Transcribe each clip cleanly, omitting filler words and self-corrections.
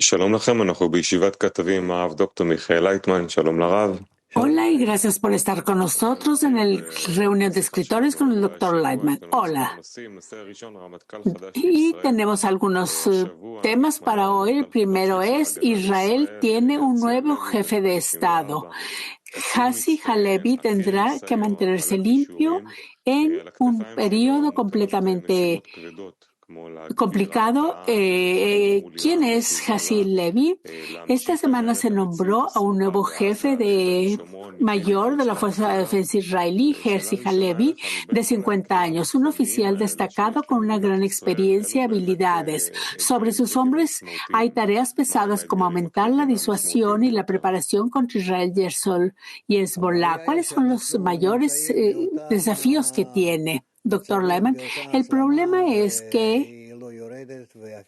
שלום לכם, אנחנו בישיבת כתבים, הרב דוקטור מיכאל לייטמן, שלום לרב. Hola y gracias por estar con nosotros en el reunión de escritores con el doctor Lightman. Hola. Y tenemos algunos temas para hoy. El primero es: Israel tiene un nuevo jefe de Estado. Hassi Halevi tendrá que mantenerse limpio en un periodo completamente complicado. ¿Quién es Hassi Halevi? Esta semana se nombró a un nuevo jefe mayor de la Fuerza de Defensa israelí, Herzi Halevi, de 50 años, un oficial destacado con una gran experiencia y habilidades. Sobre sus hombres hay tareas pesadas como aumentar la disuasión y la preparación contra Israel y Hezbollah. ¿Cuáles son los mayores desafíos que tiene, doctor Lehman? El problema es que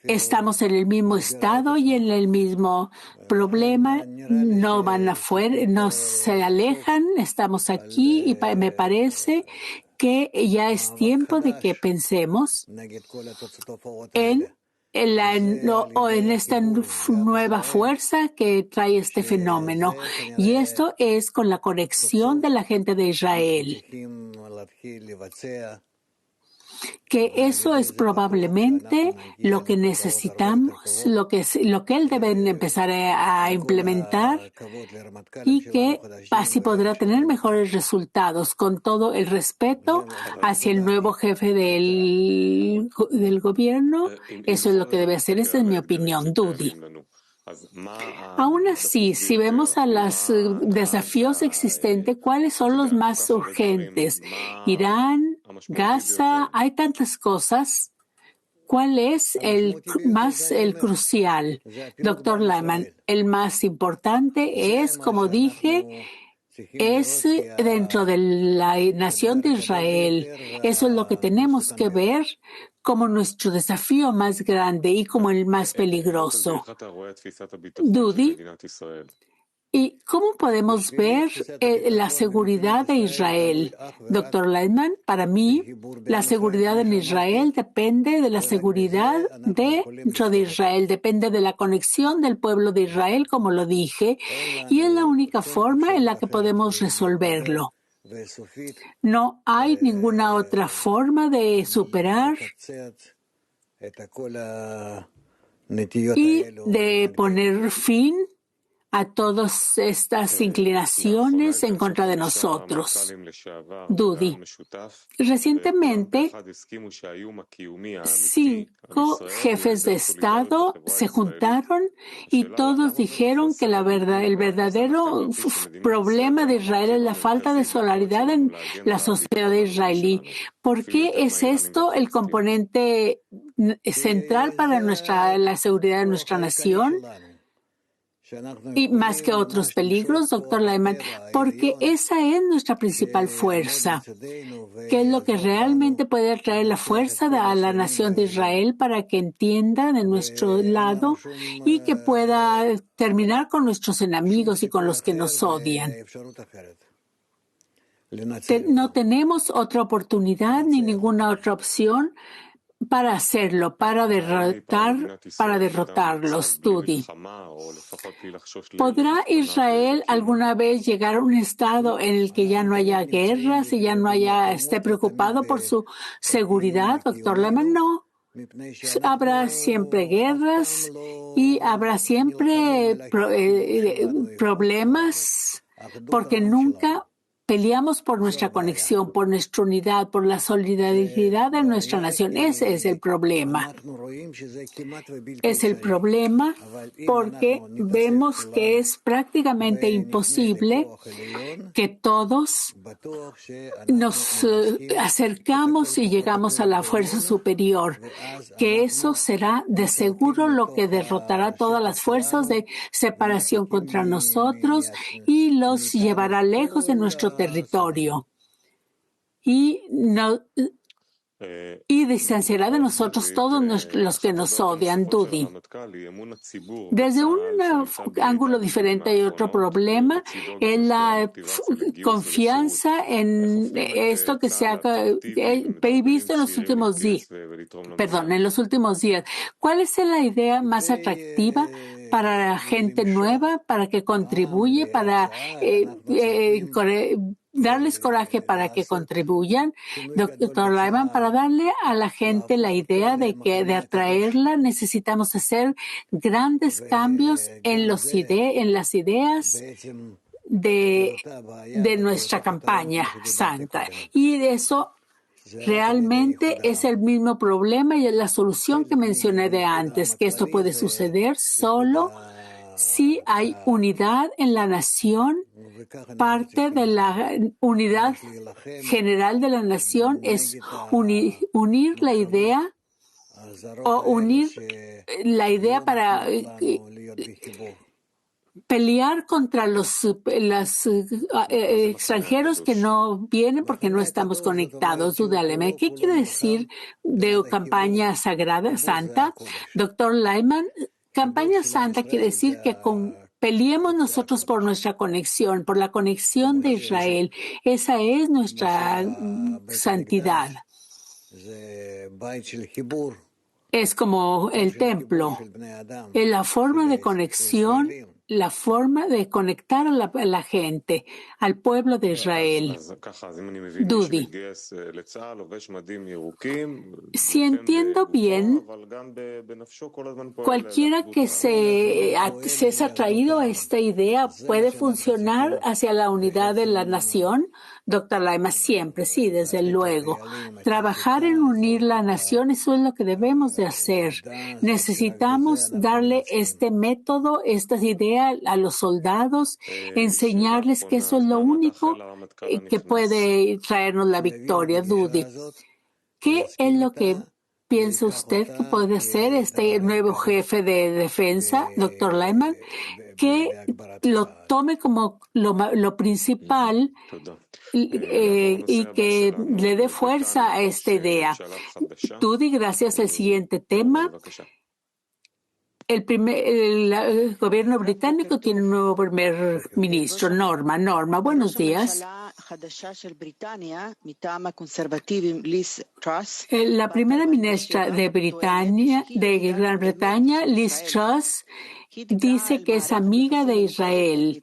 estamos en el mismo estado y en el mismo problema. No van afuera, no se alejan. Estamos aquí y me parece que ya es tiempo de que pensemos en esta nueva fuerza que trae este fenómeno. Y esto es con la conexión de la gente de Israel. Que eso es probablemente lo que necesitamos, lo que él debe empezar a implementar, y que así podrá tener mejores resultados con todo el respeto hacia el nuevo jefe del gobierno. Eso es lo que debe hacer. Esa es mi opinión, Dudi. Aún así, si vemos a los desafíos existentes, ¿cuáles son los más urgentes? Irán, Gaza, hay tantas cosas. ¿Cuál es el crucial? Doctor Lyman, el más importante es, como dije, es dentro de la nación de Israel. Eso es lo que tenemos que ver como nuestro desafío más grande y como el más peligroso. Dudi, ¿y cómo podemos ver la seguridad de Israel? Doctor Leitman, para mí, la seguridad en Israel depende de la seguridad dentro de Israel, depende de la conexión del pueblo de Israel, como lo dije, y es la única forma en la que podemos resolverlo. No hay ninguna otra forma de superar y de poner fin a todas estas inclinaciones en contra de nosotros. Dudi, recientemente 5 jefes de Estado se juntaron y todos dijeron que el verdadero problema de Israel es la falta de solidaridad en la sociedad israelí. ¿Por qué es esto el componente central para la seguridad de nuestra nación? Y más que otros peligros, doctor Lyman, porque esa es nuestra principal fuerza, que es lo que realmente puede traer la fuerza a la nación de Israel para que entienda de nuestro lado y que pueda terminar con nuestros enemigos y con los que nos odian. No tenemos otra oportunidad ni ninguna otra opción para hacerlo, para derrotarlos, Dudi. ¿Podrá Israel alguna vez llegar a un estado en el que ya no haya guerras y ya no esté preocupado por su seguridad, doctor Lehman? No. Habrá siempre guerras y habrá siempre problemas, porque nunca peleamos por nuestra conexión, por nuestra unidad, por la solidaridad de nuestra nación. Ese es el problema. Es el problema porque vemos que es prácticamente imposible que todos nos acercamos y llegamos a la fuerza superior, que eso será de seguro lo que derrotará todas las fuerzas de separación contra nosotros y los llevará lejos de nuestro territorio. Y y distanciará de nosotros todos los que nos odian, Dudi. Desde un ángulo diferente hay otro problema, es la confianza en esto que se ha visto en los últimos días. En los últimos días. ¿Cuál es la idea más atractiva para la gente nueva, para que contribuye, para darles coraje para que contribuyan, doctor Lyman, para darle a la gente la idea de que de atraerla necesitamos hacer grandes cambios en las ideas de nuestra campaña santa. Y de eso realmente es el mismo problema y es la solución que mencioné de antes, que esto puede suceder solo si hay unidad en la nación. Parte de la unidad general de la nación es unir la idea para pelear contra los extranjeros que no vienen porque no estamos conectados. Dúdale, ¿qué quiere decir de campaña sagrada, santa? Doctor Lyman, campaña santa quiere decir que peleemos nosotros por nuestra conexión, por la conexión de Israel. Esa es nuestra santidad. Es como el templo, es la forma de conexión, la forma de conectar a la gente, al pueblo de Israel. Dudi, si entiendo bien, cualquiera que se es atraído a esta idea puede funcionar hacia la unidad de la nación. Doctor Laima, siempre, sí, desde luego. Trabajar en unir la nación, eso es lo que debemos de hacer. Necesitamos darle este método, esta idea a los soldados, enseñarles que eso es lo único que puede traernos la victoria. Dudi, ¿qué es lo que piensa usted que puede hacer este nuevo jefe de defensa, doctor Lyman, que lo tome como lo principal y que le dé fuerza a esta idea? Dudi, gracias. El siguiente tema. El gobierno británico tiene un nuevo primer ministro, Norma. Norma, buenos días. La primera ministra de Gran Bretaña, Liz Truss, dice que es amiga de Israel.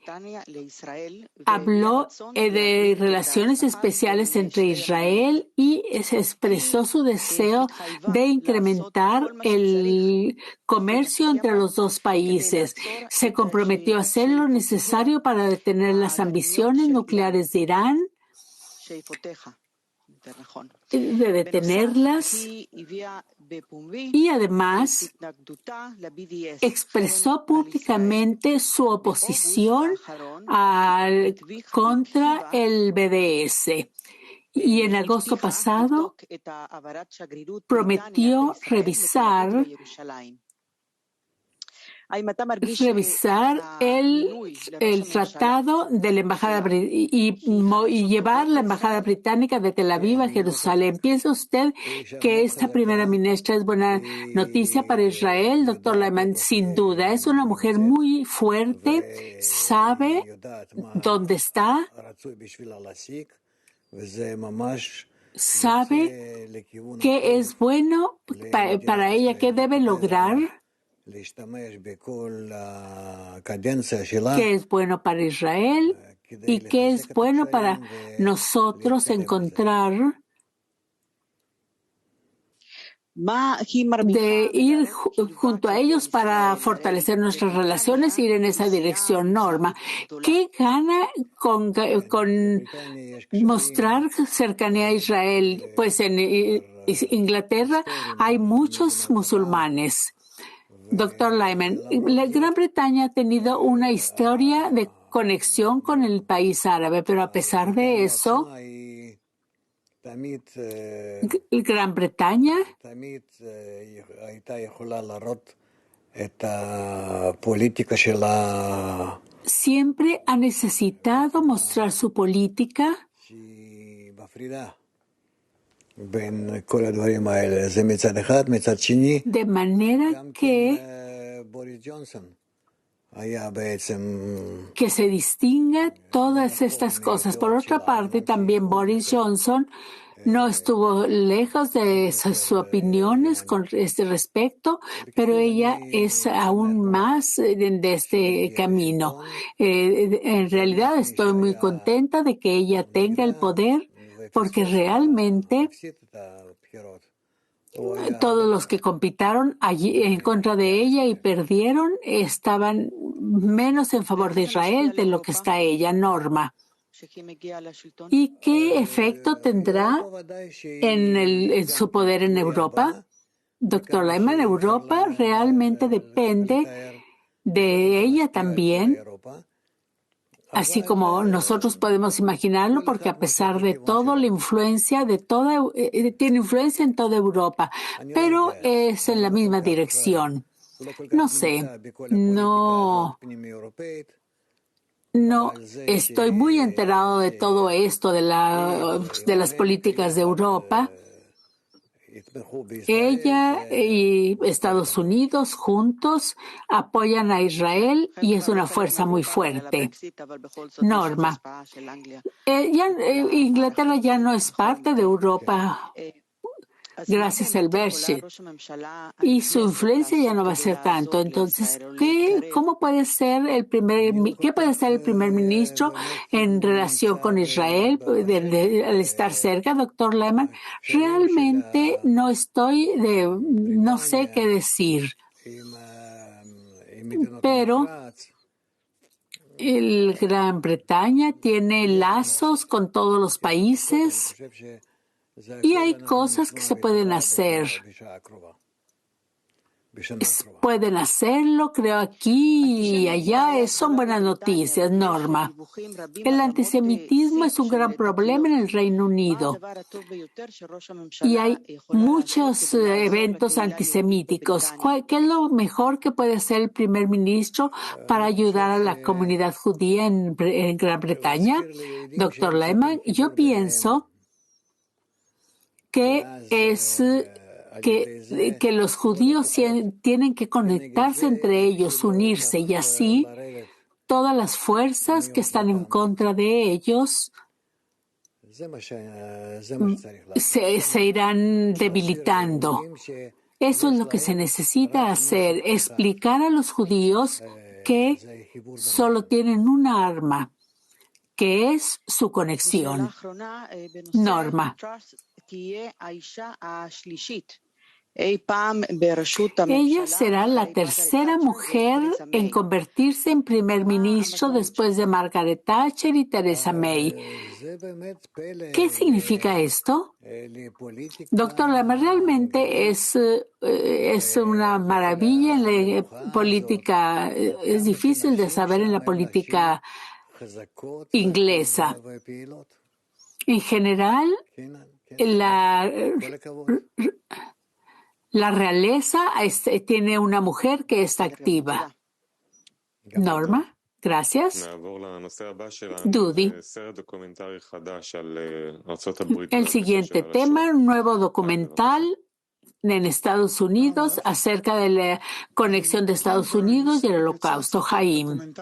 Habló de relaciones especiales entre Israel y se expresó su deseo de incrementar el comercio entre los dos países. Se comprometió a hacer lo necesario para detener las ambiciones nucleares de Irán, de detenerlas, y además expresó públicamente su oposición contra el BDS. Y en agosto pasado prometió revisar el tratado de la embajada y llevar la embajada británica de Tel Aviv a Jerusalén. ¿Piensa usted que esta primera ministra es buena noticia para Israel, doctor Lyman? Sin duda, es una mujer muy fuerte, sabe dónde está, sabe qué es bueno para ella, qué debe lograr, qué es bueno para Israel y qué es bueno para nosotros encontrar, de ir junto a ellos para fortalecer nuestras relaciones, ir en esa dirección. Norma, ¿qué gana con mostrar cercanía a Israel? Pues en Inglaterra hay muchos musulmanes. Doctor Lyman, la Gran Bretaña ha tenido una historia de conexión con el país árabe, pero a pesar de eso, Gran Bretaña siempre ha necesitado mostrar su política De manera que se distinga todas estas cosas. Por otra parte, también Boris Johnson no estuvo lejos de sus opiniones con este respecto, pero ella es aún más de este camino. En realidad estoy muy contenta de que ella tenga el poder, porque realmente todos los que compitaron allí en contra de ella y perdieron estaban menos en favor de Israel de lo que está ella, Norma. ¿Y qué efecto tendrá en su poder en Europa? Doctor Lehman, Europa realmente depende de ella también, así como nosotros podemos imaginarlo, porque a pesar de todo, la influencia de tiene influencia en toda Europa, pero es en la misma dirección. No sé, no estoy muy enterado de todo esto, de las políticas de Europa. Ella y Estados Unidos juntos apoyan a Israel y es una fuerza muy fuerte. Norma, Inglaterra ya no es parte de Europa gracias al Brexit y su influencia ya no va a ser tanto. Entonces, ¿qué puede ser el primer ministro en relación con Israel al estar cerca, doctor Lehman? Realmente no sé qué decir, pero Gran Bretaña tiene lazos con todos los países. Y hay cosas que se pueden hacer. Pueden hacerlo, creo, aquí y allá. Son buenas noticias, Norma. El antisemitismo es un gran problema en el Reino Unido. Y hay muchos eventos antisemíticos. ¿Qué es lo mejor que puede hacer el primer ministro para ayudar a la comunidad judía en Gran Bretaña? Doctor Lehman, yo pienso que los judíos tienen que conectarse entre ellos, unirse, y así todas las fuerzas que están en contra de ellos se irán debilitando. Eso es lo que se necesita hacer, explicar a los judíos que solo tienen una arma, que es su conexión. Norma. Ella será la tercera mujer en convertirse en primer ministro después de Margaret Thatcher y Theresa May. ¿Qué significa esto? Doctor Lama, realmente es una maravilla en la política. Es difícil de saber en la política inglesa. En general, la realeza tiene una mujer que está activa. Norma, gracias. Dudy. El siguiente tema, un nuevo documental en Estados Unidos acerca de la conexión de Estados Unidos y el Holocausto. Haim,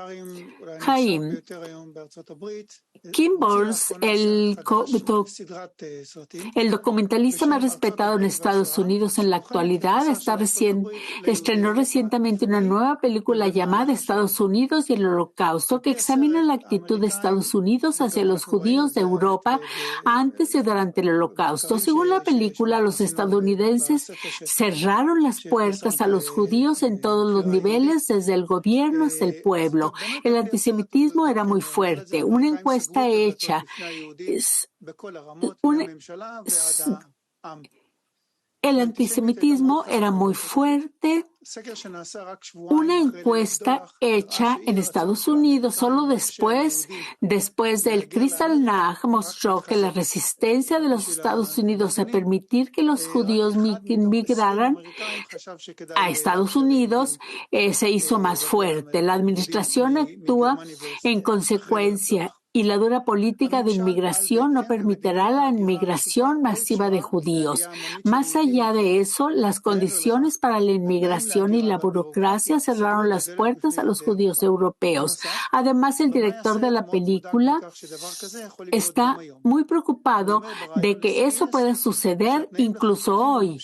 Kim Burns, el documentalista más respetado en Estados Unidos en la actualidad, estrenó recientemente una nueva película llamada Estados Unidos y el Holocausto, que examina la actitud de Estados Unidos hacia los judíos de Europa antes y durante el Holocausto. Según la película, los estadounidenses cerraron las puertas a los judíos en todos los niveles, desde el gobierno hasta el pueblo. El antisemitismo era muy fuerte. Una encuesta hecha el antisemitismo era muy fuerte. Una encuesta hecha en Estados Unidos solo después del Kristallnacht mostró que la resistencia de los Estados Unidos a permitir que los judíos migraran a Estados Unidos se hizo más fuerte. La administración actúa en consecuencia y la dura política de inmigración no permitirá la inmigración masiva de judíos. Más allá de eso, las condiciones para la inmigración y la burocracia cerraron las puertas a los judíos europeos. Además, el director de la película está muy preocupado de que eso pueda suceder incluso hoy.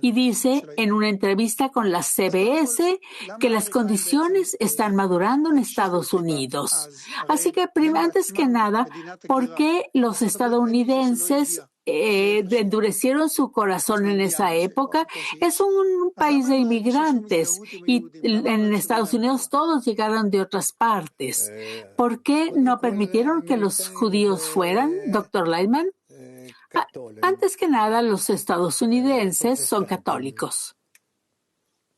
Y dice en una entrevista con la CBS que las condiciones están madurando en Estados Unidos. Así que, antes que nada, ¿por qué los estadounidenses endurecieron su corazón en esa época? Es un país de inmigrantes y en Estados Unidos todos llegaron de otras partes. ¿Por qué no permitieron que los judíos fueran, doctor Lightman? Antes que nada, los estadounidenses son católicos.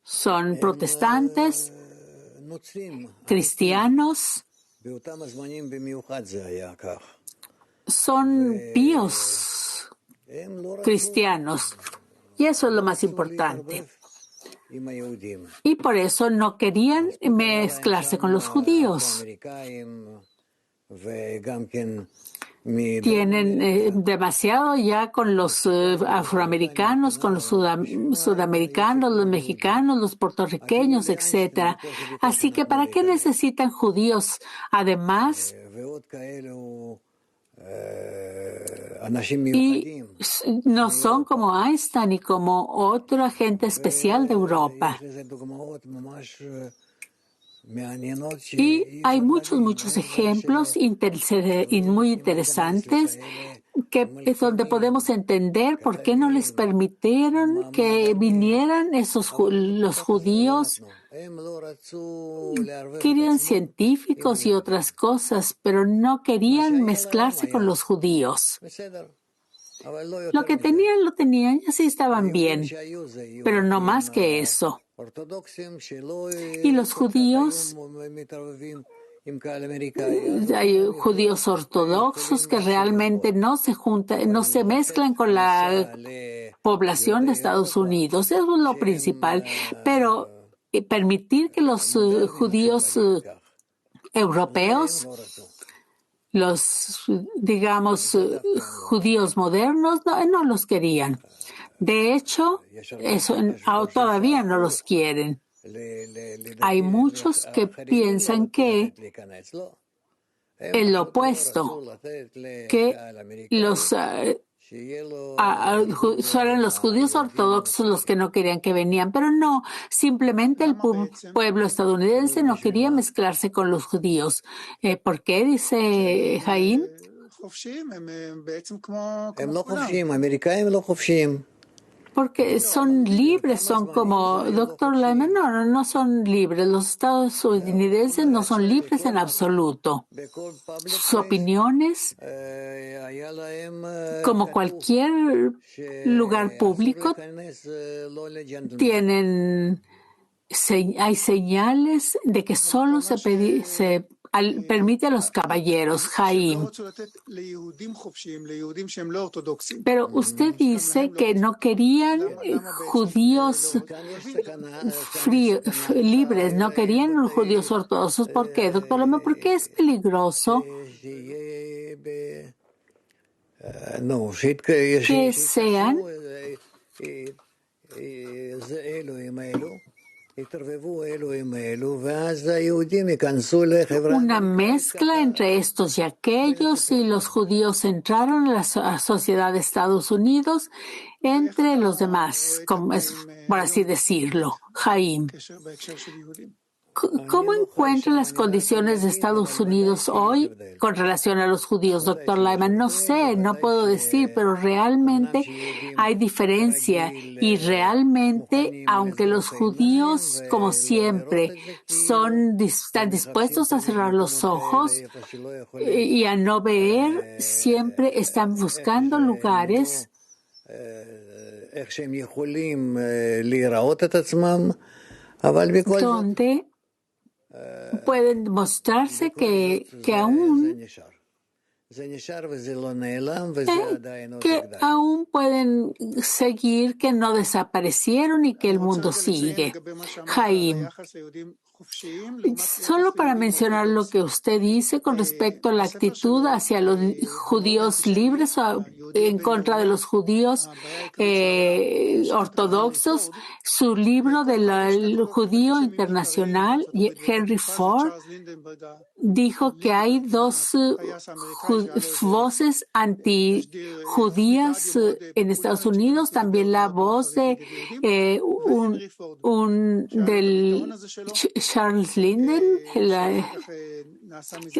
Son protestantes, cristianos, son píos cristianos. Y eso es lo más importante. Y por eso no querían mezclarse con los judíos. Tienen demasiado ya con los afroamericanos, con los sudamericanos, los mexicanos, los puertorriqueños, etcétera. Así que ¿para qué necesitan judíos? Además, y no son como Einstein y como otro agente especial de Europa. Y hay muchos ejemplos muy interesantes donde podemos entender por qué no les permitieron que vinieran los judíos. Querían científicos y otras cosas, pero no querían mezclarse con los judíos. Lo que tenían, lo tenían, y así estaban bien, pero no más que eso. Y los judíos, hay judíos ortodoxos que realmente no se mezclan con la población de Estados Unidos. Eso es lo principal. Pero permitir que los judíos europeos, los, digamos, judíos modernos, no los querían. De hecho, eso todavía no los quieren. Hay muchos que piensan que es lo opuesto, que fueron los judíos ortodoxos los que no querían que venían, pero no, simplemente el pueblo estadounidense no quería mezclarse con los judíos. ¿Por qué? Dice Jaim. Porque son libres, son como doctor Lyman. No son libres. Los estadounidenses no son libres en absoluto. Sus opiniones, como cualquier lugar público, hay señales de que solo se permite a los caballeros, Jaim. Pero usted dice que no querían judíos libres, no querían judíos ortodoxos. ¿Por qué, doctor Lama? Porque es peligroso que sean una mezcla entre estos y aquellos, y los judíos entraron a la sociedad de Estados Unidos entre los demás, como es, por así decirlo. Jaim, ¿cómo encuentra las condiciones de Estados Unidos hoy con relación a los judíos, doctor Lyman? No sé, no puedo decir, pero realmente hay diferencia y realmente, aunque los judíos, como siempre, están dispuestos a cerrar los ojos y a no ver, siempre están buscando lugares donde pueden mostrarse que aún que aún pueden seguir, que no desaparecieron y que el mundo sigue. Jaim, solo para mencionar lo que usted dice con respecto a la actitud hacia los judíos libres o en contra de los judíos ortodoxos, su libro del judío internacional, Henry Ford, dijo que hay dos voces antijudías en Estados Unidos, también la voz de del Charles Linden.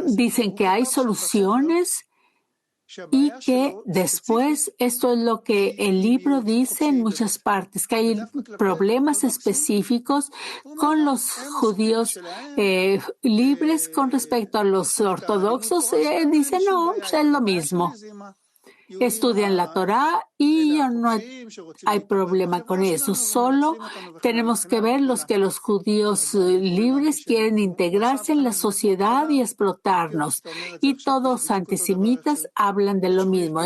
Dicen que hay soluciones y que después, esto es lo que el libro dice en muchas partes, que hay problemas específicos con los judíos libres con respecto a los ortodoxos. Dice, no, pues es lo mismo. Estudian la Torá y no hay problema con eso. Solo tenemos que ver que los judíos libres quieren integrarse en la sociedad y explotarnos. Y todos antisemitas hablan de lo mismo.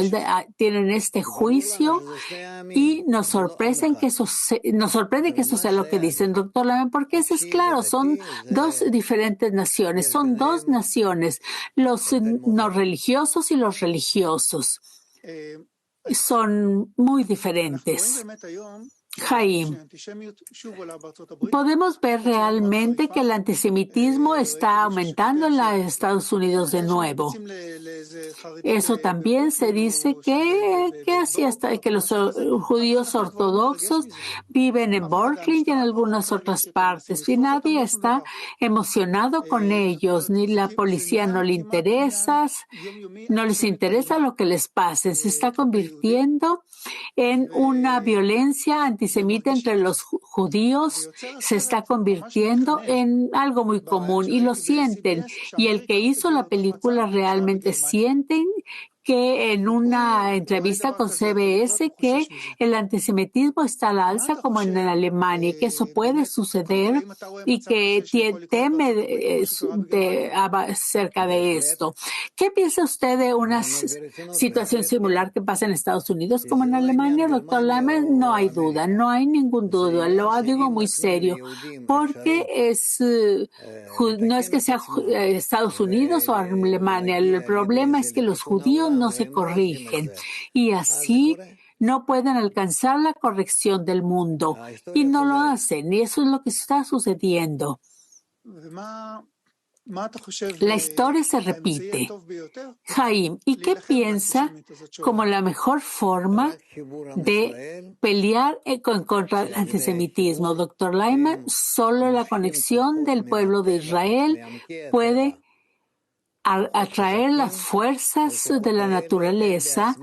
Tienen este juicio y nos sorprende que eso sea lo que dicen, doctor Laman, porque eso es claro, son dos diferentes naciones, son dos naciones, los no religiosos y los religiosos. Son muy diferentes. Jaim, podemos ver realmente que el antisemitismo está aumentando en los Estados Unidos de nuevo. Eso también se dice que así hasta que los judíos ortodoxos viven en Berkeley y en algunas otras partes y nadie está emocionado con ellos, ni la policía no les interesa lo que les pase. Se está convirtiendo en una violencia antisemita entre los judíos, se está convirtiendo en algo muy común y lo sienten. Y el que hizo la película realmente sienten que en una entrevista con CBS que el antisemitismo está al alza como en Alemania, que eso puede suceder y que teme acerca de esto. ¿Qué piensa usted de una situación similar que pasa en Estados Unidos como en Alemania, doctor Laman? No hay duda, no hay ningún duda, lo digo muy serio, porque no es que sea Estados Unidos o Alemania, el problema es que los judíos no se corrigen y así no pueden alcanzar la corrección del mundo y no lo hacen y eso es lo que está sucediendo. La historia se repite. Jaim, ¿y qué piensa como la mejor forma de pelear en contra del antisemitismo? Doctor Lyman, solo la conexión del pueblo de Israel puede atraer las fuerzas de la naturaleza,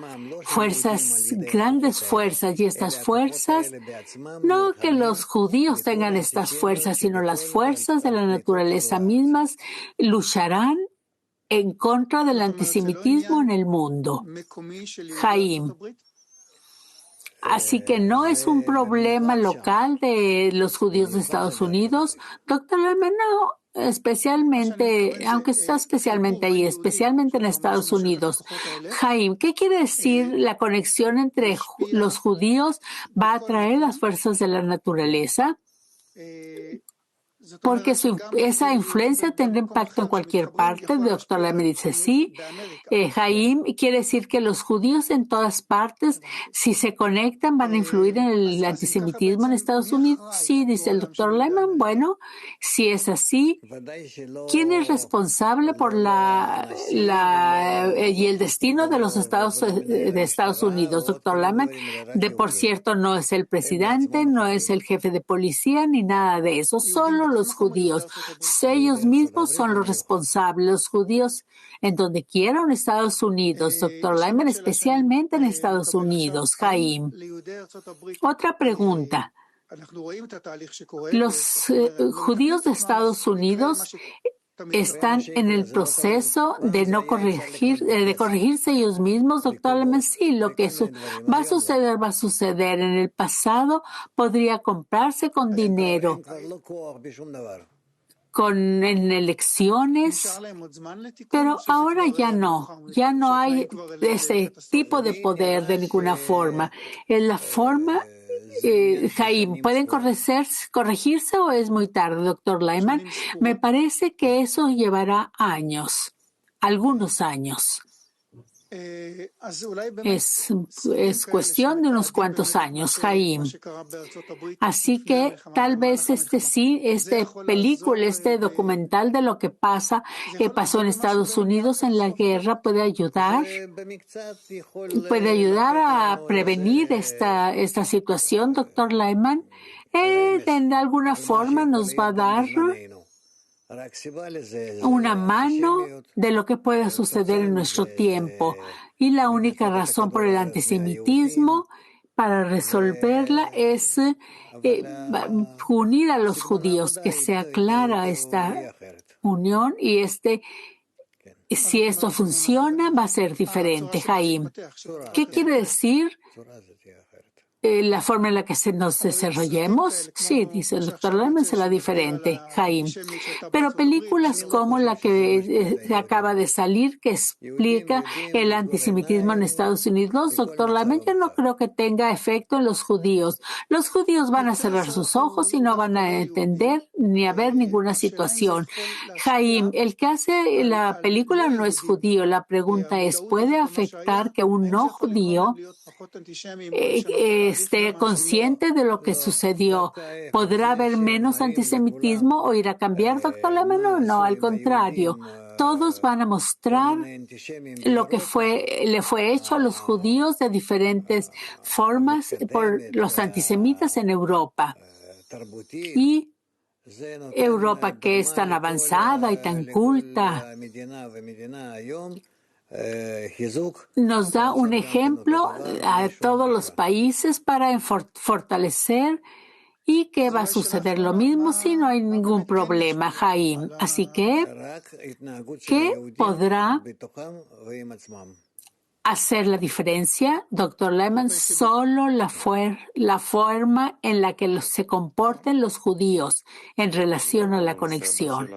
grandes fuerzas, y estas fuerzas, no que los judíos tengan estas fuerzas, sino las fuerzas de la naturaleza mismas lucharán en contra del antisemitismo en el mundo. Jaim. Así que no es un problema local de los judíos de Estados Unidos. Doctor Lehman, no. Especialmente, aunque está especialmente ahí, especialmente en Estados Unidos. Jaim, ¿qué quiere decir la conexión entre los judíos va a atraer las fuerzas de la naturaleza? Porque esa influencia tendrá impacto en cualquier parte. El doctor Lehman dice sí. Jaim, quiere decir que los judíos en todas partes, si se conectan, van a influir en el antisemitismo en Estados Unidos. Sí, dice el doctor Lehman. Bueno, si es así, ¿quién es responsable por y el destino de los Estados Unidos? Doctor Lehman, por cierto, no es el presidente, no es el jefe de policía, ni nada de eso. Solo los judíos. Ellos mismos son los responsables. Los judíos en donde quiera en Estados Unidos, doctor Lyman, especialmente en Estados Unidos. Jaim. Otra pregunta. Los judíos de Estados Unidos están en el proceso de no corregirse ellos mismos, doctor Lyman. Sí, lo que va a suceder. En el pasado podría comprarse con dinero. en elecciones, pero ahora ya no hay ese tipo de poder de ninguna forma. En la forma, Jaime, ¿pueden corregirse o es muy tarde, doctor Lyman? Me parece que eso llevará años, algunos años. Es cuestión de unos cuantos años, Jaime. Así que tal vez este documental de lo que pasó en Estados Unidos en la guerra puede ayudar a prevenir esta situación, doctor Lyman. De alguna forma nos va a dar una mano de lo que pueda suceder en nuestro tiempo. Y la única razón por el antisemitismo para resolverla es unir a los judíos, que sea clara esta unión y si esto funciona va a ser diferente, Jaime. ¿Qué quiere decir? La forma en la que nos desarrollemos, sí, dice el doctor Lyman, será diferente, Jaime. Pero películas como la que acaba de salir, que explica el antisemitismo en Estados Unidos, doctor Lyman, yo no creo que tenga efecto en los judíos. Los judíos van a cerrar sus ojos y no van a entender ni a ver ninguna situación. Jaime, el que hace la película no es judío. La pregunta es, ¿puede afectar que un no judío esté consciente de lo que sucedió? ¿Podrá haber menos antisemitismo o irá a cambiar, doctor Lyman? No, al contrario. Todos van a mostrar lo que le fue hecho a los judíos de diferentes formas por los antisemitas en Europa. Y Europa, que es tan avanzada y tan culta, nos da un ejemplo a todos los países para fortalecer, y que va a suceder lo mismo si no hay ningún problema, Jaime. Así que, ¿qué podrá hacer la diferencia, doctor Lyman? Solo la forma en la que se comporten los judíos en relación a la conexión.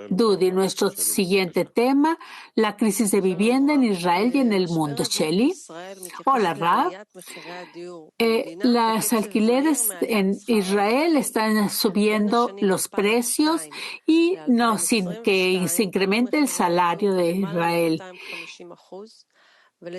Dudi, nuestro siguiente tema, la crisis de vivienda en Israel y en el mundo. Shelley. Hola, Rav. Los alquileres en Israel están subiendo los precios y sin que se incremente el salario de Israel.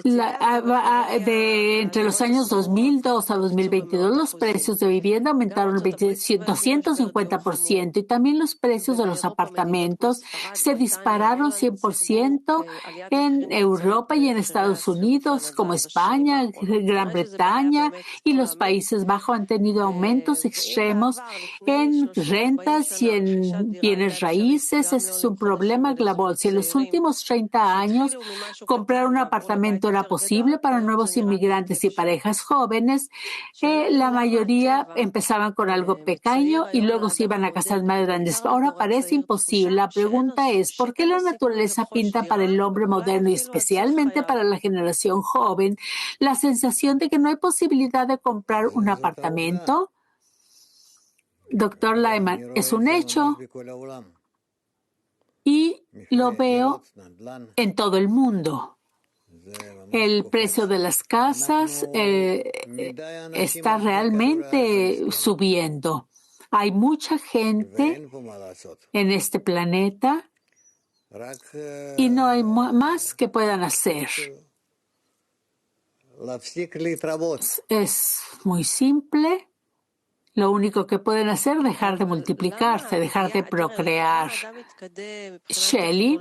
Entre los años 2002 a 2022, los precios de vivienda aumentaron 250% y también los precios de los apartamentos se dispararon 100% en Europa y en Estados Unidos, como España, Gran Bretaña y los Países Bajos han tenido aumentos extremos en rentas y en bienes raíces. Ese es un problema global. Si en los últimos 30 años comprar un apartamento era posible para nuevos inmigrantes y parejas jóvenes, la mayoría empezaban con algo pequeño y luego se iban a casas más grandes. Ahora parece imposible. La pregunta es, ¿por qué la naturaleza pinta para el hombre moderno y especialmente para la generación joven la sensación de que no hay posibilidad de comprar un apartamento? Doctor Lyman, es un hecho y lo veo en todo el mundo. El precio de las casas está realmente subiendo. Hay mucha gente en este planeta y no hay más que puedan hacer. Es muy simple. Lo único que pueden hacer es dejar de multiplicarse, dejar de procrear. Shelley,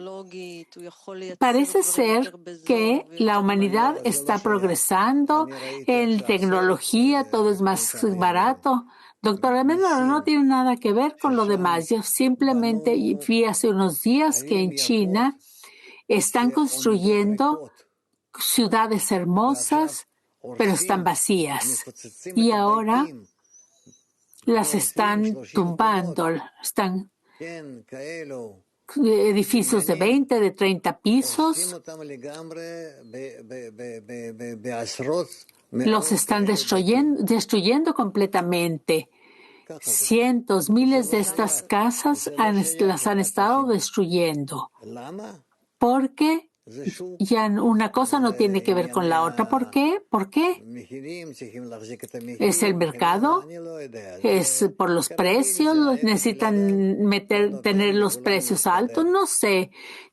parece ser que la humanidad está progresando en tecnología, todo es más barato. Doctora Almendra, no tiene nada que ver con lo demás. Yo simplemente vi hace unos días que en China están construyendo ciudades hermosas, pero están vacías. Y ahora las están tumbando, están edificios de 20, de 30 pisos, los están destruyendo completamente Cientos, miles de estas casas las han estado destruyendo. Porque ya una cosa no tiene que ver con la otra. ¿Por qué? ¿Por qué? ¿Es el mercado? ¿Es por los precios? ¿Necesitan tener los precios altos? No sé.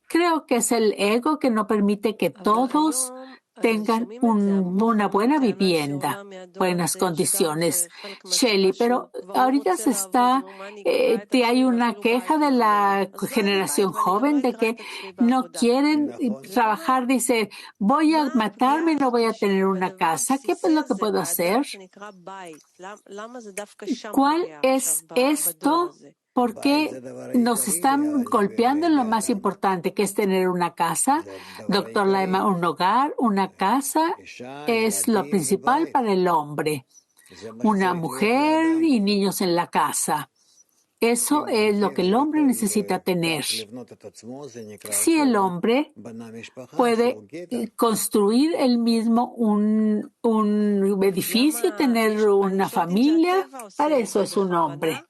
Creo que es el ego que no permite que todos tengan una buena vivienda, buenas condiciones. Shelley, pero ahorita hay una queja de la generación joven de que no quieren trabajar. Dice, voy a matarme, no voy a tener una casa. ¿Qué es lo que puedo hacer? ¿Cuál es esto? ¿Por qué nos están golpeando en lo más importante, que es tener una casa? Doctor Laima, un hogar, una casa es lo principal para el hombre. Una mujer y niños en la casa. Eso es lo que el hombre necesita tener. Si el hombre puede construir él mismo un edificio, tener una familia, para eso es un hombre.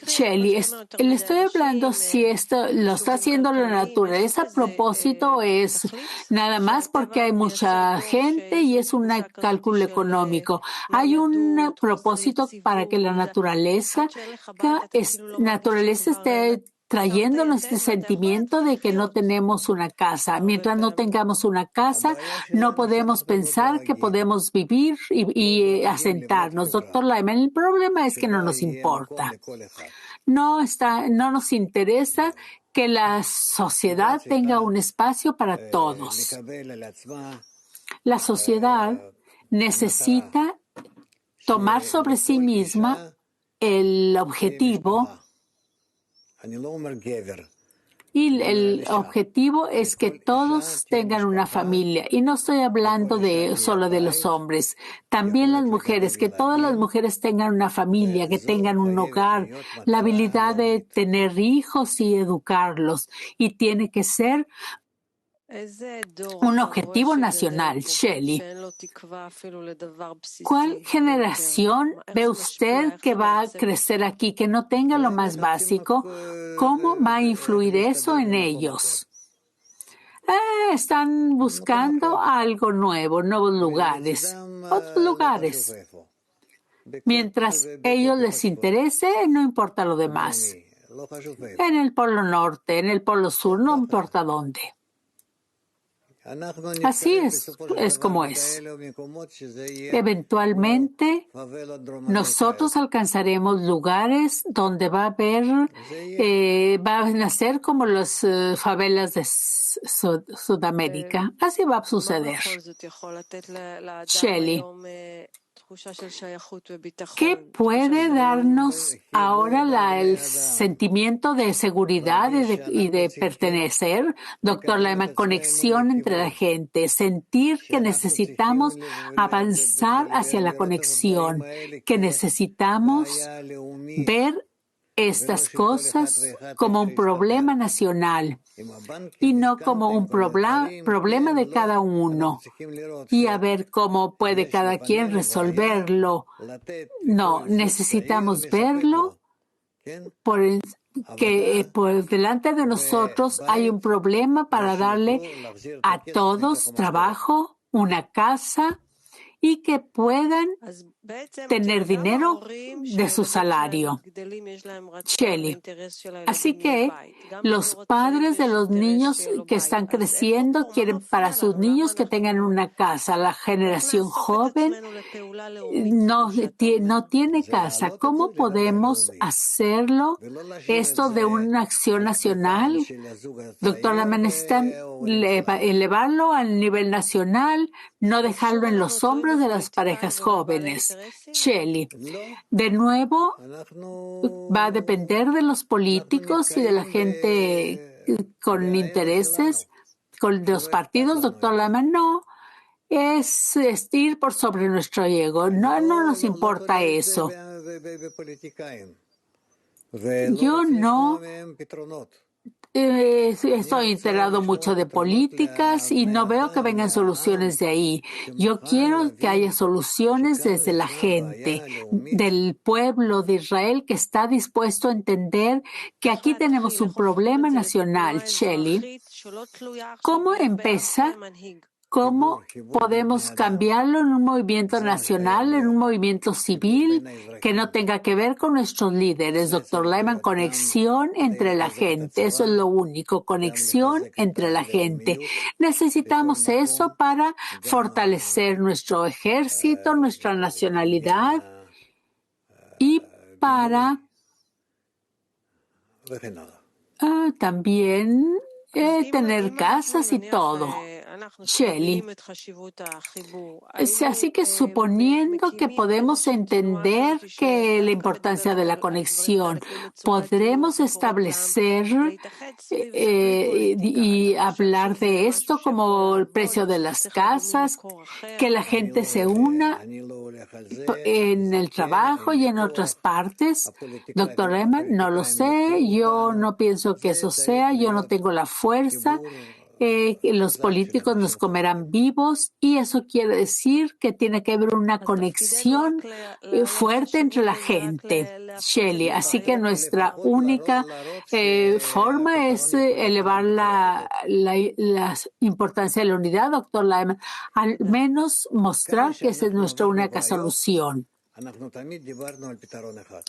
Shelley, le estoy hablando si esto lo está haciendo la naturaleza a propósito, es nada más porque hay mucha gente y es un cálculo económico. Hay un propósito para que la naturaleza esté trayéndonos este sentimiento de que no tenemos una casa. Mientras no tengamos una casa, no podemos pensar que podemos vivir y asentarnos. Doctor Lyman, el problema es que no nos importa. No nos interesa que la sociedad tenga un espacio para todos. La sociedad necesita tomar sobre sí misma el objetivo. Y el objetivo es que todos tengan una familia. Y no estoy hablando solo de los hombres, también las mujeres, que todas las mujeres tengan una familia, que tengan un hogar, la habilidad de tener hijos y educarlos. Y tiene que ser un objetivo nacional. Shelley, ¿cuál generación ve usted que va a crecer aquí, que no tenga lo más básico? ¿Cómo va a influir eso en ellos? Están buscando algo nuevo, nuevos lugares, otros lugares. Mientras ellos les interese, no importa lo demás. En el Polo Norte, en el Polo Sur, no importa dónde. Así es como es. Eventualmente, nosotros alcanzaremos lugares donde va a nacer como las favelas de Sudamérica. Así va a suceder. Shelley, ¿qué puede darnos ahora el sentimiento de seguridad y de pertenecer? Doctor Lema, conexión entre la gente, sentir que necesitamos avanzar hacia la conexión, que necesitamos ver estas cosas como un problema nacional y no como un problema de cada uno, y a ver cómo puede cada quien resolverlo. No, necesitamos verlo que por delante de nosotros hay un problema para darle a todos trabajo, una casa, y que puedan tener dinero de su salario. Shelley, así que los padres de los niños que están creciendo quieren para sus niños que tengan una casa. La generación joven no tiene casa. ¿Cómo podemos hacerlo? Esto de una acción nacional. Doctor Laman, necesitan elevarlo al nivel nacional, no dejarlo en los hombros de las parejas jóvenes. Shelley, de nuevo, va a depender de los políticos y de la gente con intereses, con los partidos. Doctor Laman, no. Es ir por sobre nuestro ego. No nos importa eso. Yo no Estoy enterado mucho de políticas y no veo que vengan soluciones de ahí. Yo quiero que haya soluciones desde la gente, del pueblo de Israel que está dispuesto a entender que aquí tenemos un problema nacional. Shelley, ¿cómo empieza? ¿Cómo podemos cambiarlo en un movimiento nacional, en un movimiento civil que no tenga que ver con nuestros líderes? Doctor Lyman, conexión entre la gente. Eso es lo único, conexión entre la gente. Necesitamos eso para fortalecer nuestro ejército, nuestra nacionalidad y para también tener casas y todo. Shelley. Así que suponiendo que podemos entender que la importancia de la conexión, podremos establecer y hablar de esto como el precio de las casas, que la gente se una en el trabajo y en otras partes. Doctor Lehman, no lo sé, yo no pienso que eso sea, yo no tengo la fuerza. Los políticos nos comerán vivos y eso quiere decir que tiene que haber una conexión fuerte entre la gente, Shelley. Así que nuestra única forma es elevar la importancia de la unidad, doctor Lyman, al menos mostrar que esa es nuestra única solución.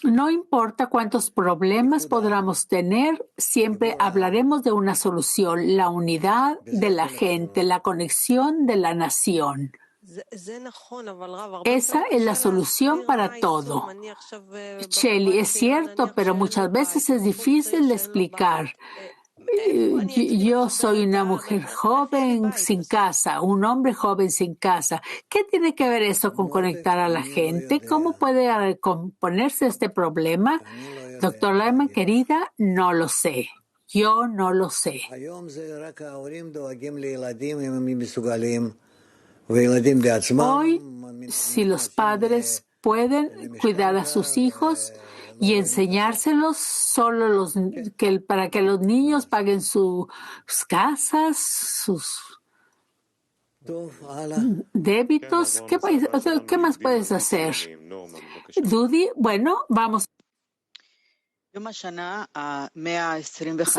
No importa cuántos problemas podamos tener, siempre hablaremos de una solución, la unidad de la gente, la conexión de la nación. Esa es la solución para todo. Shelley, es cierto, pero muchas veces es difícil de explicar. Yo soy una mujer joven sin casa, un hombre joven sin casa. ¿Qué tiene que ver eso con conectar a la gente? ¿Cómo puede componerse este problema? Doctor Lyman, querida, no lo sé. Yo no lo sé. Hoy, si los padres pueden cuidar a sus hijos y enseñárselos solo para que los niños paguen sus casas, sus débitos, ¿qué más puedes hacer? Dudy, bueno, vamos.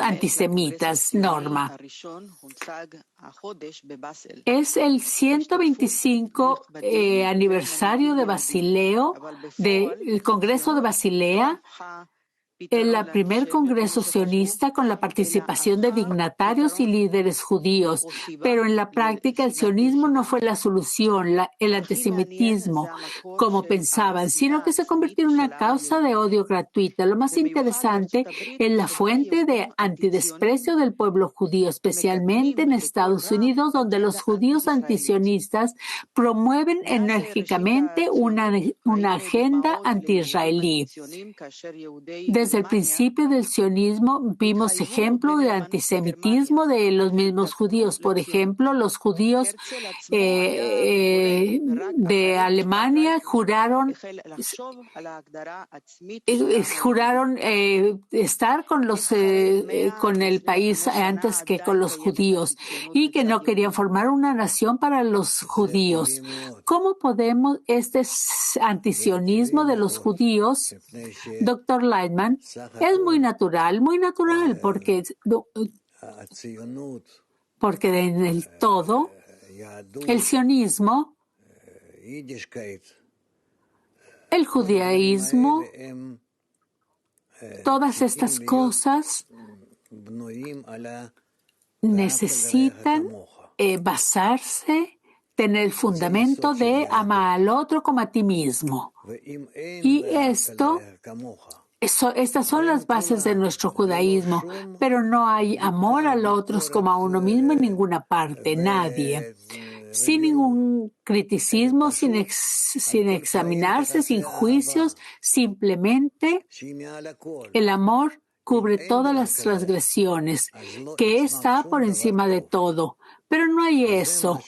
Antisemitas, Norma. Es el 125 aniversario de Basileo, del Congreso de Basilea, el primer congreso sionista con la participación de dignatarios y líderes judíos, pero en la práctica el sionismo no fue la solución, el antisemitismo, como pensaban, sino que se convirtió en una causa de odio gratuita. Lo más interesante es la fuente de antidesprecio del pueblo judío, especialmente en Estados Unidos, donde los judíos antisionistas promueven enérgicamente una agenda anti-israelí. Desde el principio del sionismo vimos ejemplos de antisemitismo de los mismos judíos. Por ejemplo, los judíos de Alemania juraron estar con el país antes que con los judíos y que no querían formar una nación para los judíos. ¿Cómo podemos este antisionismo de los judíos, doctor Lightman, es muy natural, porque en el todo, el sionismo, el judaísmo, todas estas cosas necesitan basarse, tener el fundamento de amar al otro como a ti mismo. Y estas son las bases de nuestro judaísmo, pero no hay amor a los otros como a uno mismo en ninguna parte, nadie. Sin ningún criticismo, sin examinarse, sin juicios, simplemente el amor cubre todas las transgresiones, que está por encima de todo. Pero no hay eso,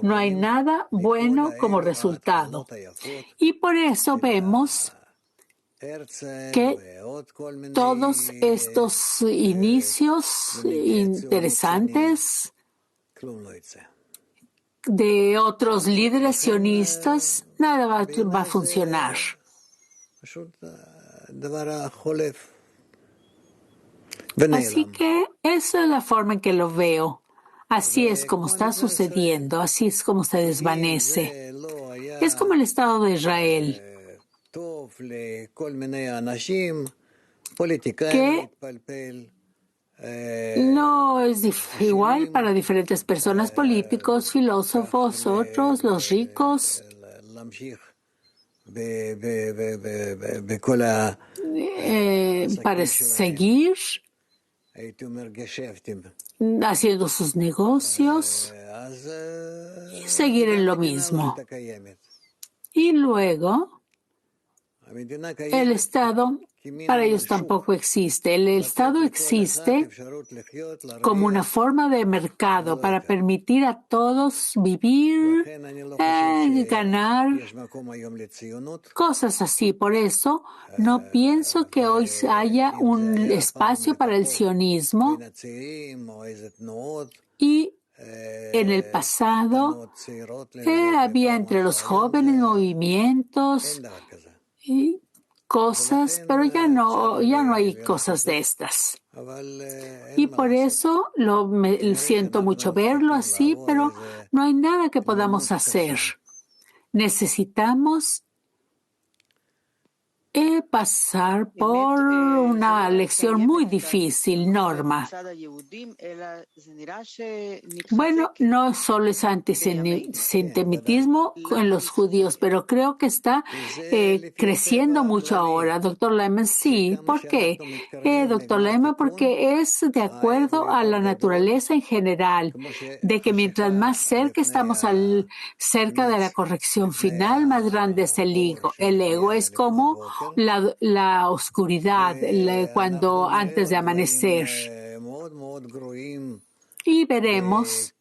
no hay nada bueno como resultado. Y por eso vemos que todos estos inicios interesantes de otros líderes sionistas, nada va a funcionar. Así que esa es la forma en que lo veo. Así es como está sucediendo, así es como se desvanece. Es como el Estado de Israel, que no es igual para diferentes personas, políticos, filósofos, otros, los ricos. Para seguir haciendo sus negocios y seguir en lo mismo. Y luego, el Estado para ellos tampoco existe. El Estado existe como una forma de mercado para permitir a todos vivir, ganar, cosas así. Por eso no pienso que hoy haya un espacio para el sionismo. Y en el pasado había entre los jóvenes movimientos y cosas, pero ya no hay cosas de estas. Y por eso siento mucho verlo así, pero no hay nada que podamos hacer. Necesitamos pasar por una lección muy difícil, Norma. Bueno, no solo es antisemitismo en los judíos, pero creo que está creciendo mucho ahora. Doctor Lehman, sí. ¿Por qué? Doctor Lehman, porque es de acuerdo a la naturaleza en general, de que mientras más cerca estamos cerca de la corrección final, más grande es el ego. El ego es como la oscuridad cuando antes de amanecer. Y veremos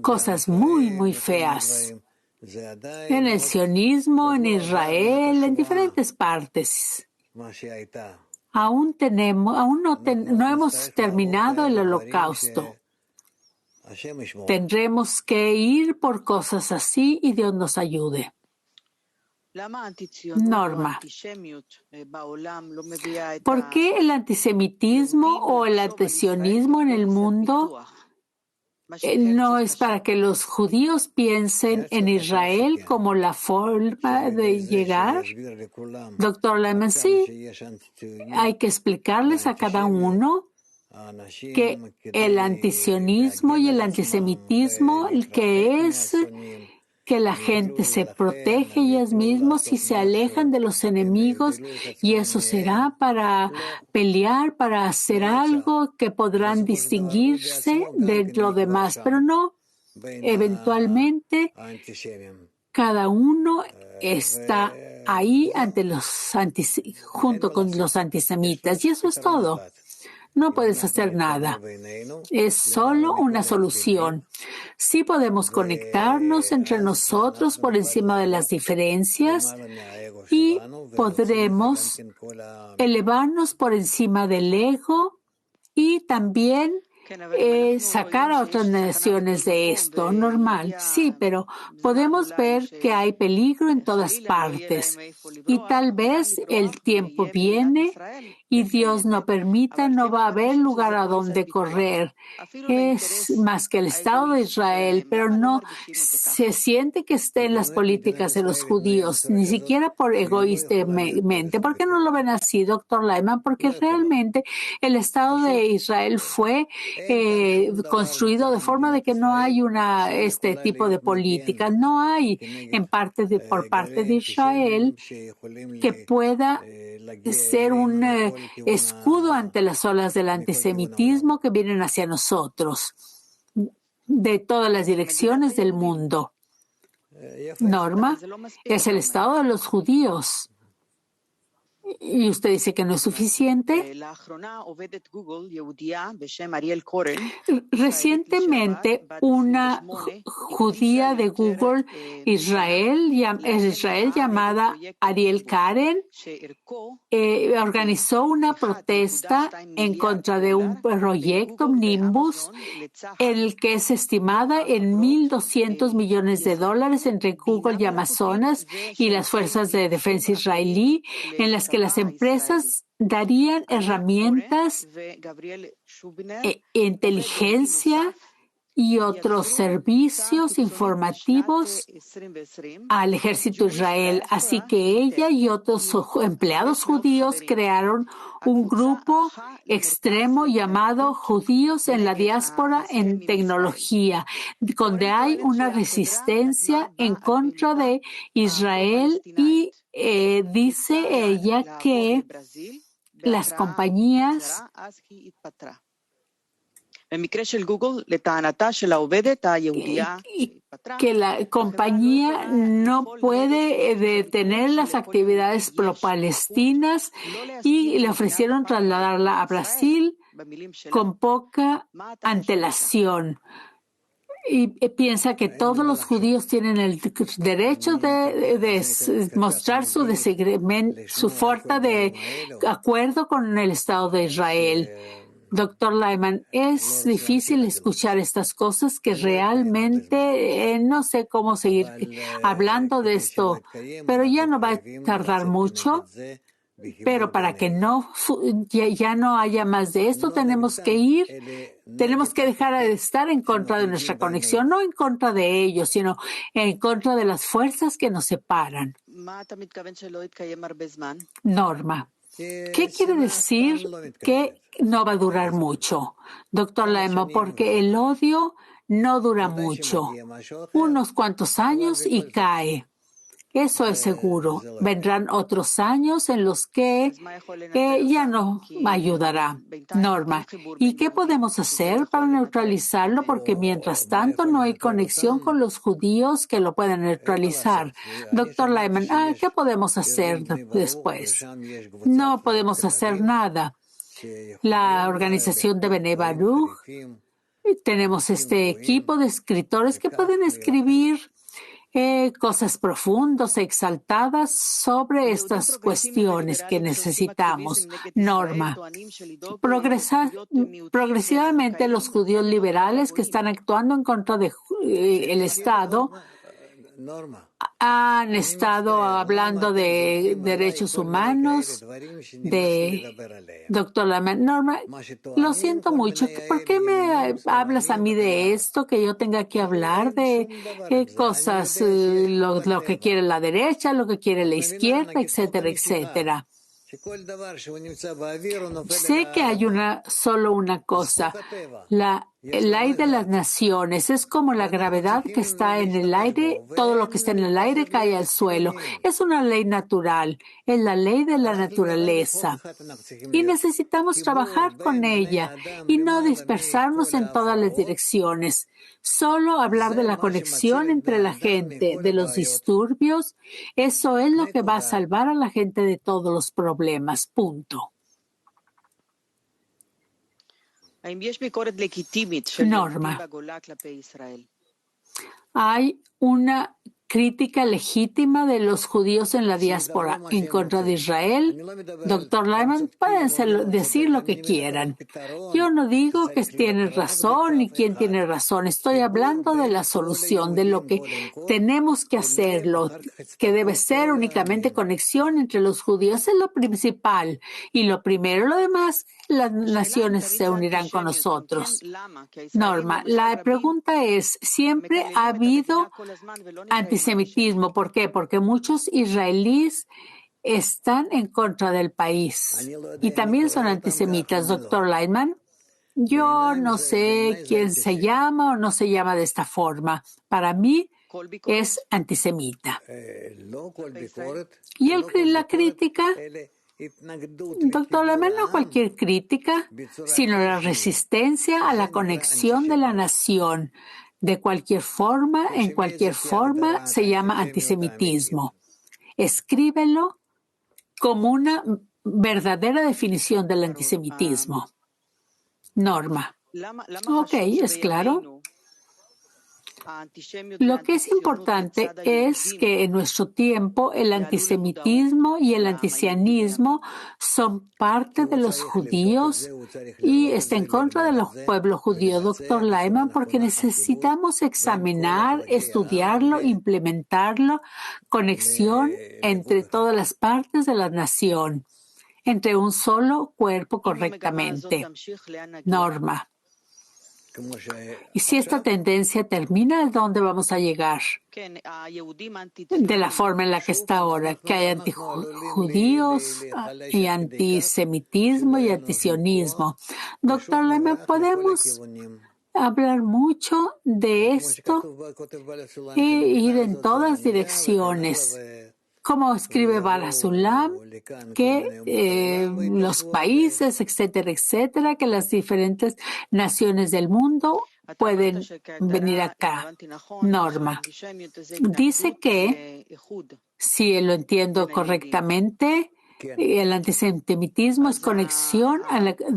cosas muy, muy feas en el sionismo, en Israel, en diferentes partes. Aún no hemos terminado el holocausto. Tendremos que ir por cosas así y Dios nos ayude. Norma, ¿por qué el antisemitismo o el antisionismo en el mundo no es para que los judíos piensen en Israel como la forma de llegar? Doctor Lehman, sí, hay que explicarles a cada uno que el antisionismo y el antisemitismo, que es que la gente se protege ellos mismos y se alejan de los enemigos, y eso será para pelear, para hacer algo que podrán distinguirse de lo demás, pero no, eventualmente cada uno está ahí junto con los antisemitas, y eso es todo. No puedes hacer nada. Es solo una solución. Sí podemos conectarnos entre nosotros por encima de las diferencias y podremos elevarnos por encima del ego y también sacar a otras naciones de esto, normal, sí, pero podemos ver que hay peligro en todas partes y tal vez el tiempo viene y Dios no permita, no va a haber lugar a donde correr. Es más que el Estado de Israel, pero no se siente que esté en las políticas de los judíos, ni siquiera por egoístamente. ¿Por qué no lo ven así, doctor Lehman? Porque realmente el Estado de Israel fue construido de forma de que no hay este tipo de política. No hay por parte de Israel que pueda ser un escudo ante las olas del antisemitismo que vienen hacia nosotros de todas las direcciones del mundo. Norma, es el Estado de los judíos. y usted dice que no es suficiente. Recientemente, una judía de Google, Israel llamada Ariel Karen, organizó una protesta en contra de un proyecto Nimbus, el que es estimada en $1,200 millones entre Google y Amazonas y las fuerzas de defensa israelí, en las que las empresas darían herramientas, inteligencia y otros servicios informativos al ejército de Israel. Así que ella y otros empleados judíos crearon un grupo extremo llamado Judíos en la Diáspora en Tecnología, donde hay una resistencia en contra de Israel y dice ella que las compañías que la compañía no puede detener las actividades pro-palestinas y le ofrecieron trasladarla a Brasil con poca antelación. Y piensa que todos los judíos tienen el derecho de mostrar su falta de acuerdo con el Estado de Israel. Doctor Lyman, es difícil escuchar estas cosas que realmente no sé cómo seguir hablando de esto, pero ya no va a tardar mucho. Pero para que ya no haya más de esto, tenemos que dejar de estar en contra de nuestra conexión, no en contra de ellos, sino en contra de las fuerzas que nos separan. Norma, ¿qué quiere decir que no va a durar mucho, doctor Lema? Porque el odio no dura mucho, unos cuantos años y cae. Eso es seguro. Vendrán otros años en los que ya no ayudará. Norma, ¿y qué podemos hacer para neutralizarlo? Porque mientras tanto no hay conexión con los judíos que lo puedan neutralizar. Doctor Lyman, ¿qué podemos hacer después? No podemos hacer nada. La organización de Bnei Baruch, tenemos este equipo de escritores que pueden escribir cosas profundas, exaltadas sobre estas cuestiones que necesitamos. Norma, progresivamente los judíos liberales que están actuando en contra del Estado han estado hablando de derechos humanos, doctor Norma, lo siento mucho. ¿Por qué me hablas a mí de esto? Que yo tenga que hablar de cosas, lo que quiere la derecha, lo que quiere la izquierda, etcétera, etcétera. Sé que hay solo una cosa. La ley de las naciones es como la gravedad que está en el aire. Todo lo que está en el aire cae al suelo. Es una ley natural. Es la ley de la naturaleza. Y necesitamos trabajar con ella y no dispersarnos en todas las direcciones. Solo hablar de la conexión entre la gente, de los disturbios, eso es lo que va a salvar a la gente de todos los problemas. Punto. Norma, hay una crítica legítima de los judíos en la diáspora en contra de Israel. Doctor Lyman, pueden decir lo que quieran. Yo no digo que tienen razón ni quién tiene razón. Estoy hablando de la solución, de lo que tenemos que hacerlo, que debe ser únicamente conexión entre los judíos. Es lo principal. Y lo primero, lo demás, las naciones se unirán con nosotros. Norma, la pregunta es, ¿siempre ha habido antisemitismo? ¿Por qué? Porque muchos israelíes están en contra del país y también son antisemitas, doctor Lyman. Yo no sé quién se llama o no se llama de esta forma. Para mí es antisemita. Y la crítica, doctor Lyman, no cualquier crítica, sino la resistencia a la conexión de la nación. De cualquier forma, en cualquier forma, se llama antisemitismo. Escríbelo como una verdadera definición del antisemitismo. Norma. Ok, es claro. Lo que es importante es que en nuestro tiempo el antisemitismo y el antisionismo son parte de los judíos y está en contra del pueblo judío, doctor Lyman, porque necesitamos examinar, estudiarlo, implementarlo, conexión entre todas las partes de la nación, entre un solo cuerpo correctamente. Norma. Y si esta tendencia termina, ¿a dónde vamos a llegar? De la forma en la que está ahora, que hay antijudíos y antisemitismo y antisionismo. Doctor Lehmann, podemos hablar mucho de esto e ir en todas direcciones. Como escribe Bala Sulam, que los países, etcétera, que las diferentes naciones del mundo pueden venir acá. Norma. Dice que, si lo entiendo correctamente, el antisemitismo es conexión,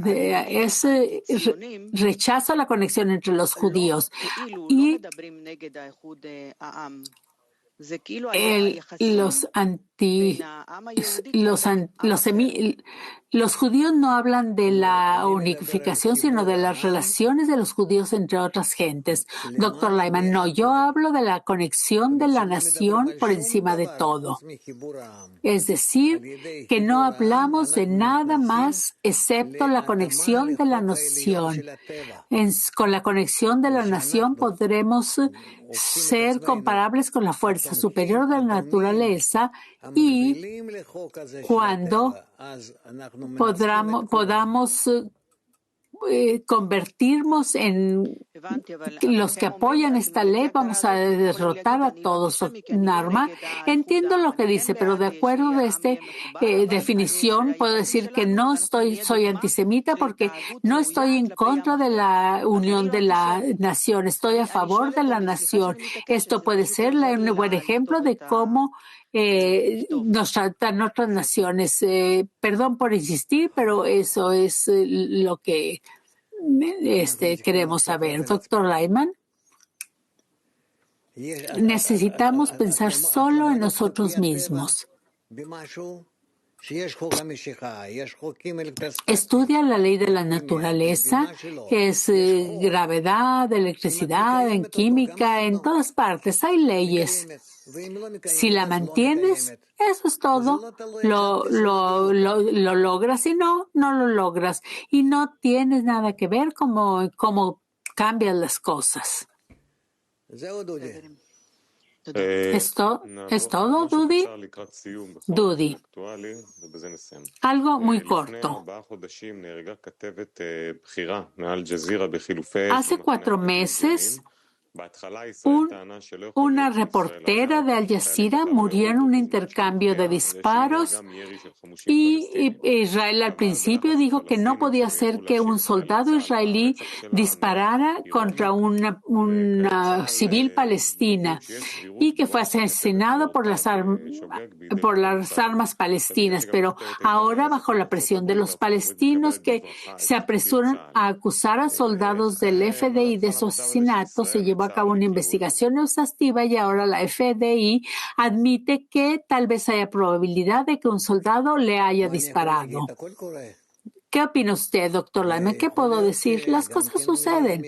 es rechazo a la conexión entre los judíos. Y los judíos no hablan de la unificación, sino de las relaciones de los judíos entre otras gentes. Doctor Lyman, no, yo hablo de la conexión de la nación por encima de todo. Es decir, que no hablamos de nada más excepto la conexión de la nación. Con la conexión de la nación podremos ser comparables con la fuerza superior de la naturaleza y cuando podamos convertirnos en los que apoyan esta ley, vamos a derrotar a todos. Norma, entiendo lo que dice, pero de acuerdo de esta definición, puedo decir que no soy antisemita porque no estoy en contra de la unión de la nación, estoy a favor de la nación. Esto puede ser un buen ejemplo de cómo nos tratan otras naciones. Perdón por insistir, pero eso es lo que queremos saber. Doctor Lyman, necesitamos pensar solo en nosotros mismos. Estudia la ley de la naturaleza, es gravedad, electricidad, en química, en todas partes hay leyes. Si la mantienes, eso es todo. Lo logras y no lo logras. Y no tienes nada que ver cómo cambian las cosas. ¿Esto es todo, Dudi? Dudi. Algo muy corto. Hace 4 meses, una reportera de Al Jazeera murió en un intercambio de disparos y Israel al principio dijo que no podía ser que un soldado israelí disparara contra una civil palestina y que fue asesinado por las armas palestinas, pero ahora bajo la presión de los palestinos que se apresuran a acusar a soldados del FDI de su asesinato, se llevó a cabo una investigación exhaustiva y ahora la FDI admite que tal vez haya probabilidad de que un soldado le haya disparado. ¿Qué opina usted, doctor Lyman? ¿Qué puedo decir? Las cosas suceden.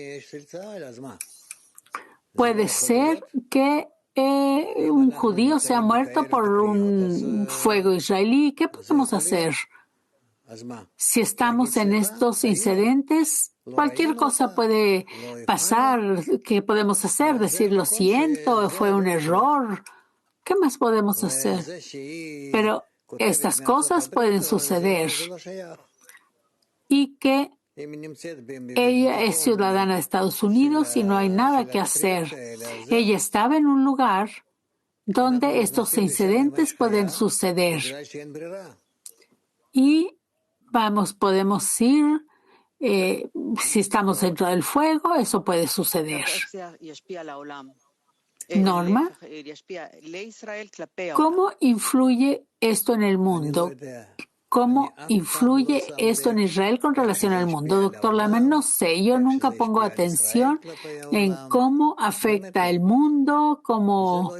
Puede ser que un judío se ha muerto por un fuego israelí. ¿Qué podemos hacer? Si estamos en estos incidentes, cualquier cosa puede pasar. ¿Qué podemos hacer? Decir lo siento, fue un error. ¿Qué más podemos hacer? Pero estas cosas pueden suceder. Y que ella es ciudadana de Estados Unidos y no hay nada que hacer. Ella estaba en un lugar donde estos incidentes pueden suceder. Y podemos ir, si estamos dentro del fuego, eso puede suceder. Norma, ¿cómo influye esto en el mundo? ¿Cómo influye esto en Israel con relación al mundo? Doctor Laman, no sé, yo nunca pongo atención en cómo afecta el mundo, cómo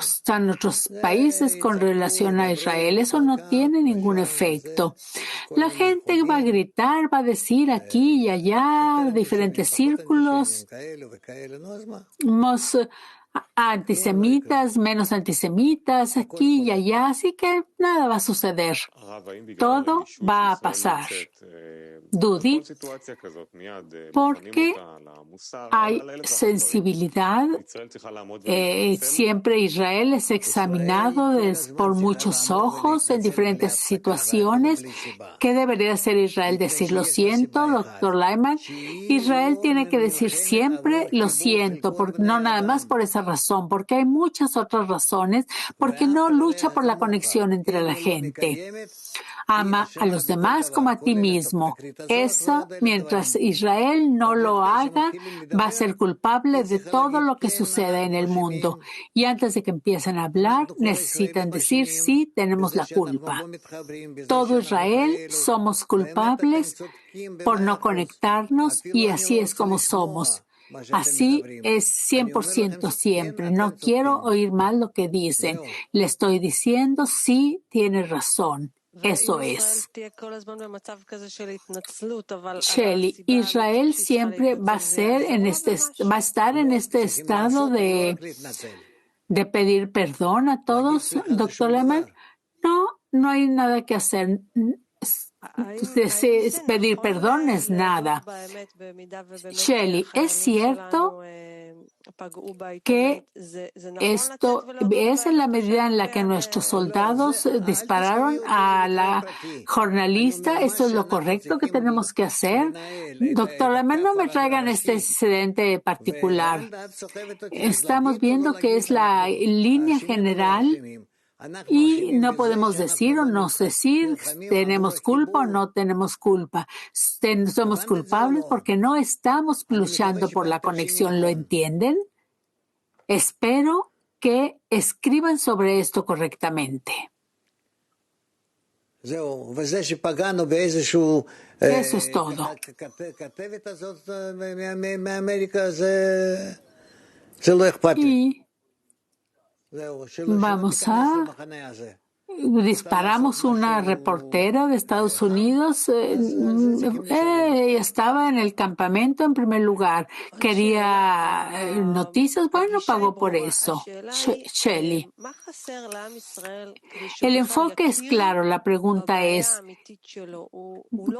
están otros países con relación a Israel. Eso no tiene ningún efecto. La gente va a gritar, va a decir aquí y allá, diferentes círculos, antisemitas, menos antisemitas, aquí y allá, así que nada va a suceder. Todo va a pasar. Dudi, porque hay sensibilidad. Siempre Israel es examinado por muchos ojos en diferentes situaciones. ¿Qué debería hacer Israel? Decir lo siento, doctor Lyman. Israel tiene que decir siempre lo siento, no nada más por esa razón, porque hay muchas otras razones, porque no lucha por la conexión entre la gente. Ama a los demás como a ti mismo. Eso, mientras Israel no lo haga, va a ser culpable de todo lo que sucede en el mundo. Y antes de que empiecen a hablar, necesitan decir, sí, tenemos la culpa. Todo Israel somos culpables por no conectarnos y así es como somos. Así es 100% siempre. No quiero oír mal lo que dicen. Le estoy diciendo, sí, tiene razón. Eso es. Shelley, Israel siempre va a estar en este estado de pedir perdón a todos, doctor Lehman. No hay nada que hacer. Pedir perdón es nada. Shelley, es cierto que esto es en la medida en la que nuestros soldados dispararon a la jornalista. ¿Eso es lo correcto que tenemos que hacer? Doctor Lehman, no me traigan este incidente particular. Estamos viendo que es la línea general y no podemos decir o no decir tenemos culpa o no tenemos culpa. Somos culpables porque no estamos luchando por la conexión. ¿Lo entienden? Espero que escriban sobre esto correctamente. Eso es todo. Y vamos a... Disparamos una reportera de Estados Unidos. Estaba en el campamento en primer lugar. Quería noticias. Bueno, pagó por eso. Shelley. El enfoque es claro. La pregunta es,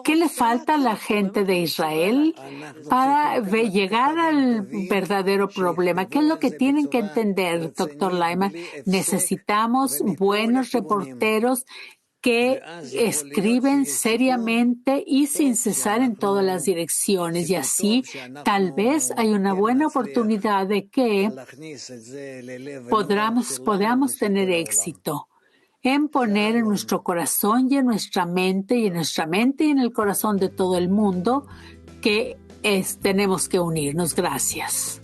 ¿qué le falta a la gente de Israel para llegar al verdadero problema? ¿Qué es lo que tienen que entender, doctor Lyman? Necesitamos buenos reporteros que escriben seriamente y sin cesar en todas las direcciones, y así tal vez hay una buena oportunidad de que podamos tener éxito en poner en nuestro corazón y en nuestra mente y en el corazón de todo el mundo que tenemos que unirnos. Gracias.